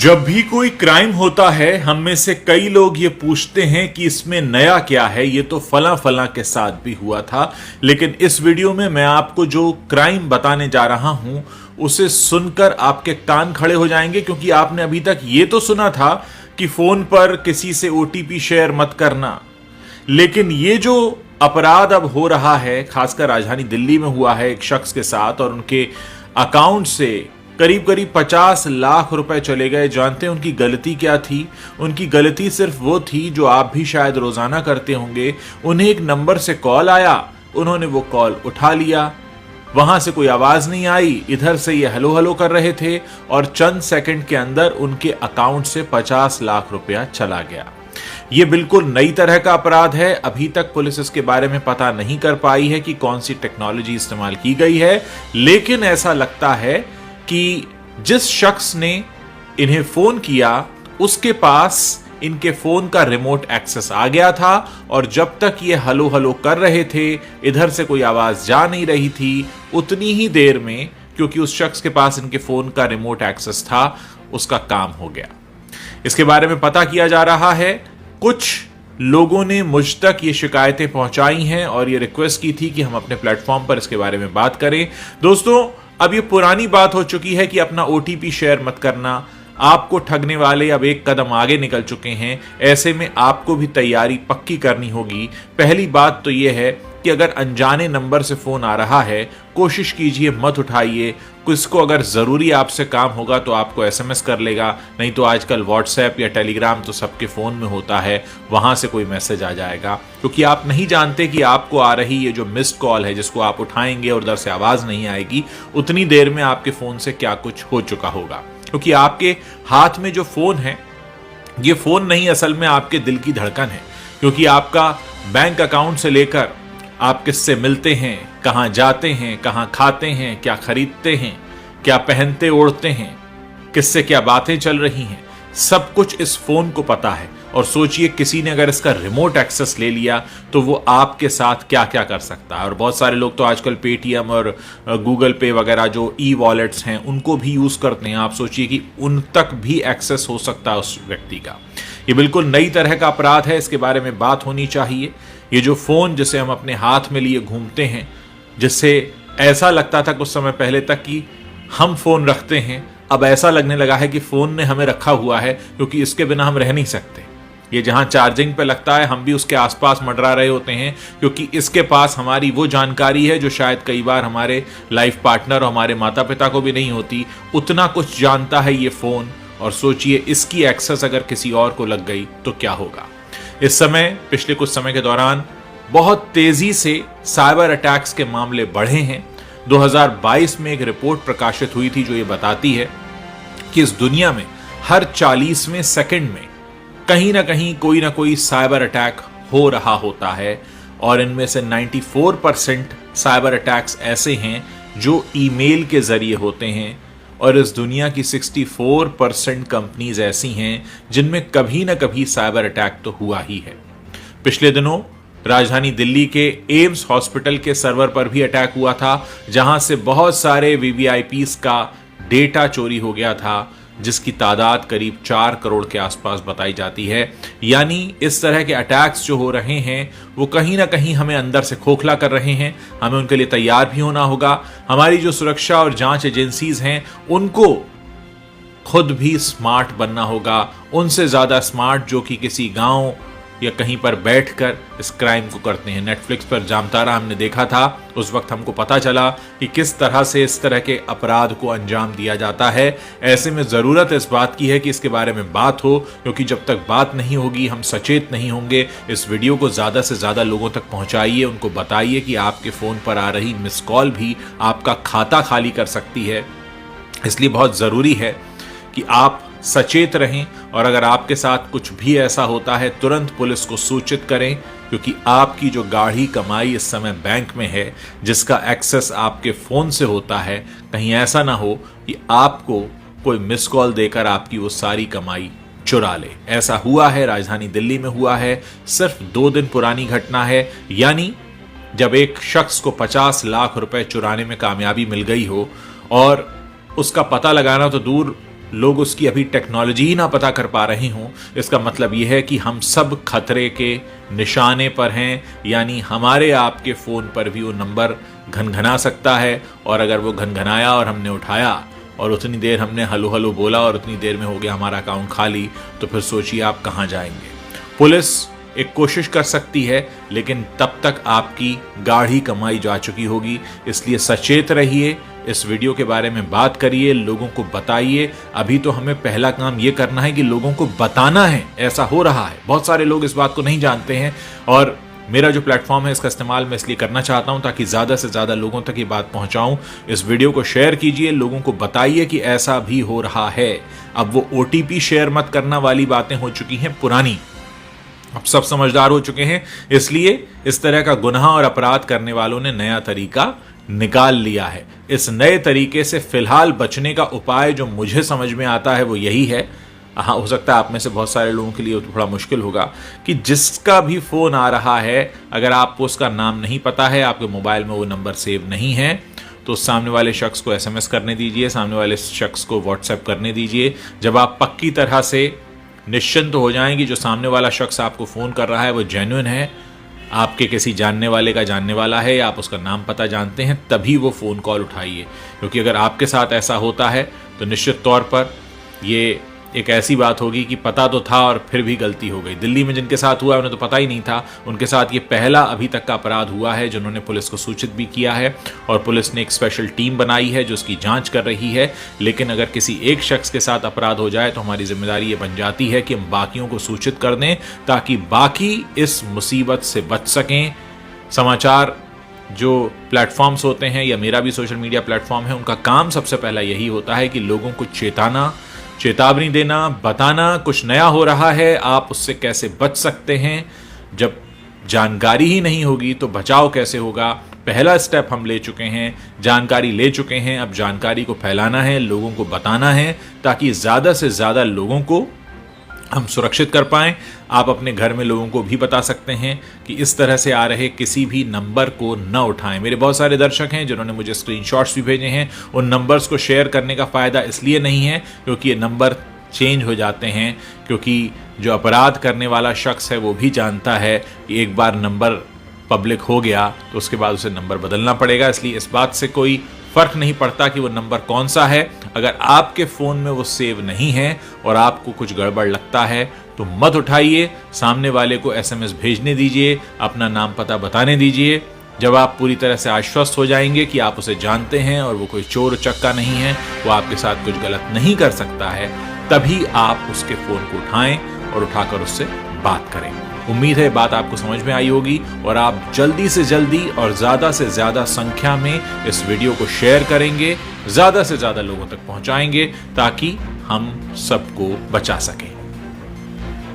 जब भी कोई क्राइम होता है हम में से कई लोग ये पूछते हैं कि इसमें नया क्या है, ये तो फला फला के साथ भी हुआ था। लेकिन इस वीडियो में मैं आपको जो क्राइम बताने जा रहा हूं उसे सुनकर आपके कान खड़े हो जाएंगे, क्योंकि आपने अभी तक ये तो सुना था कि फोन पर किसी से ओटीपी शेयर मत करना, लेकिन ये जो अपराध अब हो रहा है खासकर राजधानी दिल्ली में हुआ है एक शख्स के साथ, और उनके अकाउंट से करीब करीब 50 लाख रुपए चले गए। जानते हैं उनकी गलती क्या थी? उनकी गलती सिर्फ वो थी जो आप भी शायद रोजाना करते होंगे। उन्हें एक नंबर से कॉल आया, उन्होंने वो कॉल उठा लिया, वहां से कोई आवाज नहीं आई, इधर से ये हेलो हेलो कर रहे थे और चंद सेकंड के अंदर उनके अकाउंट से 50 लाख रुपया चला गया। ये बिल्कुल नई तरह का अपराध है। अभी तक पुलिस इसके बारे में पता नहीं कर पाई है कि कौन सी टेक्नोलॉजी इस्तेमाल की गई है, लेकिन ऐसा लगता है कि जिस शख्स ने इन्हें फोन किया उसके पास इनके फोन का रिमोट एक्सेस आ गया था, और जब तक ये हलो हलो कर रहे थे, इधर से कोई आवाज जा नहीं रही थी, उतनी ही देर में, क्योंकि उस शख्स के पास इनके फोन का रिमोट एक्सेस था, उसका काम हो गया। इसके बारे में पता किया जा रहा है। कुछ लोगों ने मुझ तक ये शिकायतें पहुंचाई हैं और ये रिक्वेस्ट की थी कि हम अपने प्लेटफॉर्म पर इसके बारे में बात करें। दोस्तों, अब ये पुरानी बात हो चुकी है कि अपना ओटीपी शेयर मत करना। आपको ठगने वाले अब एक कदम आगे निकल चुके हैं। ऐसे में आपको भी तैयारी पक्की करनी होगी। पहली बात तो यह है कि अगर अनजाने नंबर से फोन आ रहा है, कोशिश कीजिए मत उठाइए। किसको अगर जरूरी आपसे काम होगा तो आपको एसएमएस कर लेगा, नहीं तो आजकल व्हाट्सएप या टेलीग्राम तो सबके फोन में होता है, वहां से कोई मैसेज आ जाएगा। क्योंकि आप नहीं जानते कि आपको आ रही ये जो मिस्ड कॉल है जिसको आप उठाएंगे और उधर से आवाज नहीं आएगी, उतनी देर में आपके फोन से क्या कुछ हो चुका होगा। क्योंकि आपके हाथ में जो फोन है, ये फोन नहीं, असल में आपके दिल की धड़कन है। क्योंकि आपका बैंक अकाउंट से लेकर आप किससे मिलते हैं, कहां जाते हैं, कहां खाते हैं, क्या खरीदते हैं, क्या पहनते ओढ़ते हैं, किससे क्या बातें चल रही हैं, सब कुछ इस फोन को पता है। और सोचिए किसी ने अगर इसका रिमोट एक्सेस ले लिया तो वो आपके साथ क्या क्या कर सकता है। और बहुत सारे लोग तो आजकल पेटीएम और गूगल पे वगैरह जो ई वॉलेट्स हैं उनको भी यूज करते हैं। आप सोचिए कि उन तक भी एक्सेस हो सकता है उस व्यक्ति का। ये बिल्कुल नई तरह का अपराध है, इसके बारे में बात होनी चाहिए। ये जो फोन जिसे हम अपने हाथ में लिए घूमते हैं, जिससे ऐसा लगता था कुछ समय पहले तक कि हम फोन रखते हैं, अब ऐसा लगने लगा है कि फोन ने हमें रखा हुआ है, क्योंकि इसके बिना हम रह नहीं सकते। ये जहां चार्जिंग पे लगता है हम भी उसके आसपास मंडरा रहे होते हैं, क्योंकि इसके पास हमारी वो जानकारी है जो शायद कई बार हमारे लाइफ पार्टनर और हमारे माता पिता को भी नहीं होती। उतना कुछ जानता है ये फोन, और सोचिए इसकी एक्सेस अगर किसी और को लग गई तो क्या होगा। इस समय पिछले कुछ समय के दौरान बहुत तेजी से साइबर अटैक्स के मामले बढ़े हैं। 2022 में एक रिपोर्ट प्रकाशित हुई थी जो ये बताती है कि इस दुनिया में हर 40वें सेकंड में कहीं ना कोई साइबर अटैक हो रहा होता है, और इनमें से 94% साइबर अटैक्स ऐसे हैं जो ईमेल के जरिए होते हैं, और इस दुनिया की 64% कंपनीज ऐसी हैं जिनमें कभी ना कभी साइबर अटैक तो हुआ ही है। पिछले दिनों राजधानी दिल्ली के एम्स हॉस्पिटल के सर्वर पर भी अटैक हुआ था, जहां से बहुत सारे वीवीआईपीज का डेटा चोरी हो गया था, जिसकी तादाद करीब 4 करोड़ के आसपास बताई जाती है। यानी इस तरह के अटैक्स जो हो रहे हैं वो कहीं ना कहीं हमें अंदर से खोखला कर रहे हैं। हमें उनके लिए तैयार भी होना होगा। हमारी जो सुरक्षा और जांच एजेंसीज हैं उनको खुद भी स्मार्ट बनना होगा, उनसे ज्यादा स्मार्ट जो कि किसी गांव या कहीं पर बैठकर इस क्राइम को करते हैं। नेटफ्लिक्स पर जामतारा हमने देखा था, उस वक्त हमको पता चला कि किस तरह से इस तरह के अपराध को अंजाम दिया जाता है। ऐसे में जरूरत इस बात की है कि इसके बारे में बात हो, क्योंकि जब तक बात नहीं होगी, हम सचेत नहीं होंगे। इस वीडियो को ज्यादा से ज्यादा लोगों तक पहुंचाइए, उनको बताइए कि आपके फोन पर आ रही मिस कॉल भी आपका खाता खाली कर सकती है। इसलिए बहुत जरूरी है कि आप सचेत रहें, और अगर आपके साथ कुछ भी ऐसा होता है तुरंत पुलिस को सूचित करें, क्योंकि आपकी जो गाढ़ी कमाई इस समय बैंक में है, जिसका एक्सेस आपके फोन से होता है, कहीं ऐसा ना हो कि आपको कोई मिस कॉल देकर आपकी वो सारी कमाई चुरा ले। ऐसा हुआ है, राजधानी दिल्ली में हुआ है। सिर्फ 2 दिन पुरानी घटना है, यानी जब एक शख्स को 50 लाख रुपए चुराने में कामयाबी मिल गई हो, और उसका पता लगाना तो दूर, लोग उसकी अभी टेक्नोलॉजी ही ना पता कर पा रहे हों, इसका मतलब यह है कि हम सब खतरे के निशाने पर हैं। यानी हमारे आपके फ़ोन पर भी वो नंबर घनघना सकता है, और अगर वो घनघनाया और हमने उठाया और उतनी देर हमने हलो हलो बोला और उतनी देर में हो गया हमारा अकाउंट खाली, तो फिर सोचिए आप कहाँ जाएंगे। पुलिस एक कोशिश कर सकती है, लेकिन तब तक आपकी गाढ़ी कमाई जा चुकी होगी। इसलिए सचेत रहिए, इस वीडियो के बारे में बात करिए, लोगों को बताइए। अभी तो हमें पहला काम ये करना है कि लोगों को बताना है ऐसा हो रहा है। बहुत सारे लोग इस बात को नहीं जानते हैं, और मेरा जो प्लेटफॉर्म है इसका इस्तेमाल मैं इसलिए करना चाहता हूं ताकि ज़्यादा से ज़्यादा लोगों तक ये बात पहुंचाऊं। इस वीडियो को शेयर कीजिए, लोगों को बताइए कि ऐसा भी हो रहा है। अब वो OTP शेयर मत करना वाली बातें हो चुकी हैं पुरानी, अब सब समझदार हो चुके हैं। इसलिए इस तरह का गुनाह और अपराध करने वालों ने नया तरीका निकाल लिया है। इस नए तरीके से फिलहाल बचने का उपाय जो मुझे समझ में आता है वो यही है। हाँ, हो सकता है आप में से बहुत सारे लोगों के लिए तो थोड़ा मुश्किल होगा कि जिसका भी फ़ोन आ रहा है, अगर आपको उसका नाम नहीं पता है, आपके मोबाइल में वो नंबर सेव नहीं है, तो सामने वाले शख्स को SMS करने दीजिए, सामने वाले शख्स को WhatsApp करने दीजिए। जब आप पक्की तरह से निश्चिंत हो जाएंगे जो सामने वाला शख्स आपको फ़ोन कर रहा है वो जेन्युइन है, आपके किसी जानने वाले का जानने वाला है, या आप उसका नाम पता जानते हैं, तभी वो फ़ोन कॉल उठाइए। क्योंकि अगर आपके साथ ऐसा होता है तो निश्चित तौर पर ये एक ऐसी बात होगी कि पता तो था और फिर भी गलती हो गई। दिल्ली में जिनके साथ हुआ उन्हें तो पता ही नहीं था, उनके साथ ये पहला अभी तक का अपराध हुआ है जिन्होंने पुलिस को सूचित भी किया है, और पुलिस ने एक स्पेशल टीम बनाई है जो उसकी जांच कर रही है। लेकिन अगर किसी एक शख्स के साथ अपराध हो जाए तो हमारी जिम्मेदारी ये बन जाती है कि हम बाकियों को सूचित कर दें ताकि बाकी इस मुसीबत से बच सकें। समाचार जो प्लेटफॉर्म्स होते हैं, या मेरा भी सोशल मीडिया प्लेटफॉर्म है, उनका काम सबसे पहला यही होता है कि लोगों को चेतावनी देना, बताना कुछ नया हो रहा है, आप उससे कैसे बच सकते हैं। जब जानकारी ही नहीं होगी तो बचाव कैसे होगा। पहला स्टेप हम ले चुके हैं, जानकारी ले चुके हैं, अब जानकारी को फैलाना है, लोगों को बताना है ताकि ज़्यादा से ज़्यादा लोगों को हम सुरक्षित कर पाएं। आप अपने घर में लोगों को भी बता सकते हैं कि इस तरह से आ रहे किसी भी नंबर को न उठाएं। मेरे बहुत सारे दर्शक हैं जिन्होंने मुझे स्क्रीनशॉट्स भी भेजे हैं। उन नंबर्स को शेयर करने का फ़ायदा इसलिए नहीं है क्योंकि ये नंबर चेंज हो जाते हैं, क्योंकि जो अपराध करने वाला शख्स है वो भी जानता है कि एक बार नंबर पब्लिक हो गया तो उसके बाद उसे नंबर बदलना पड़ेगा। इसलिए इस बात से कोई फ़र्क नहीं पड़ता कि वो नंबर कौन सा है। अगर आपके फ़ोन में वो सेव नहीं है और आपको कुछ गड़बड़ लगता है तो मत उठाइए, सामने वाले को SMS भेजने दीजिए, अपना नाम पता बताने दीजिए। जब आप पूरी तरह से आश्वस्त हो जाएंगे कि आप उसे जानते हैं और वो कोई चोर उचक्का नहीं है, वो आपके साथ कुछ गलत नहीं कर सकता है, तभी आप उसके फ़ोन को उठाएं और उठाकर उससे बात करें। उम्मीद है बात आपको समझ में आई होगी और आप जल्दी से जल्दी और ज़्यादा से ज़्यादा संख्या में इस वीडियो को शेयर करेंगे, ज़्यादा से ज़्यादा लोगों तक पहुंचाएंगे ताकि हम सबको बचा सकें।